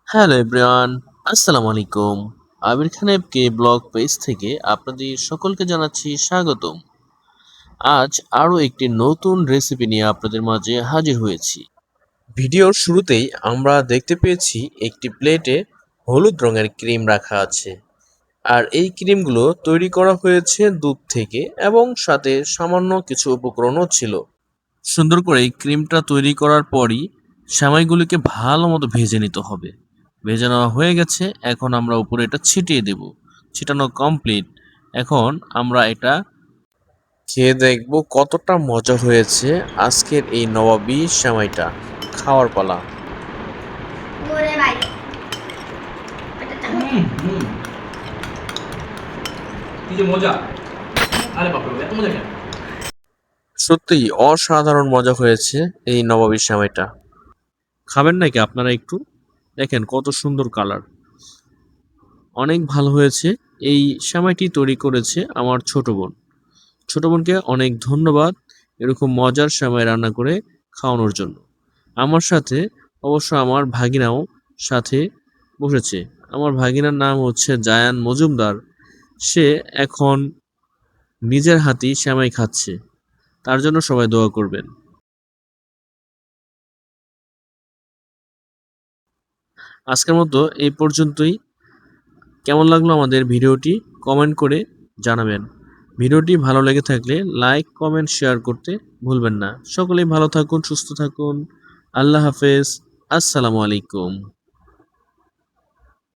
Hello everyone, আসসালামু আলাইকুম। আবির খান এফকে blog page থেকে আপনাদের সকলকে জানাচ্ছি স্বাগতম। আজ আরও একটি নতুন রেসিপি নিয়ে আপনাদের মাঝে হাজির হয়েছি। ভিডিওর শুরুতেই আমরা দেখতে পেয়েছি একটি প্লেটে হলুদ রঙের ক্রিম রাখা আছে। আর এই ক্রিমগুলো তৈরি করা হয়েছে দুধ থেকে এবং সাথে সামান্য কিছু উপকরণও ছিল। সুন্দর করে এই ক্রিমটা তৈরি করার পরই সেমাইগুলিকে ভালো মতো ভেজে নিতে হবে। ভেজে নেওয়া হয়ে গেছে, এখন আমরা উপরে এটা ছিটিয়ে দেব। ছিটানো কমপ্লিট। এখন আমরা এটা খেয়ে দেখব কতটা মজা হয়েছে আজকের এই নবাবী সেমাইটা। খাওয়ার পালা। ওরে ভাই এটা চামচ কি যে মজা! আরে বাপরে বাপ, এত মজা কেন? সত্যিই অসাধারণ মজা হয়েছে এই নবাবী সেমাইটা। খাবেন নাকি আপনারা একটু? দেখেন কত সুন্দর কালার। অনেক ভালো হয়েছে। এই সেমাইটি তৈরি করেছে আমার ছোট বোন। ছোট বোনকে অনেক ধন্যবাদ এরকম মজার সেমাই রান্না করে খাওয়ানোর জন্য। আমার সাথে অবশ্য আমার ভাগিনাও সাথে বসেছে। আমার ভাগিনার নাম হচ্ছে জায়ান মজুমদার। সে এখন নিজের হাতেই সেমাই খাচ্ছে। তার জন্য সবাই দোয়া করবেন। আজকের মতো এই পর্যন্তই। কেমন লাগলো আমাদের ভিডিওটি কমেন্ট করে জানাবেন। ভিডিওটি ভালো লেগে থাকলে লাইক, কমেন্ট, শেয়ার করতে ভুলবেন না। সকলেই ভালো থাকুন, সুস্থ থাকুন। আল্লাহ হাফেজ। আসসালামু আলাইকুম।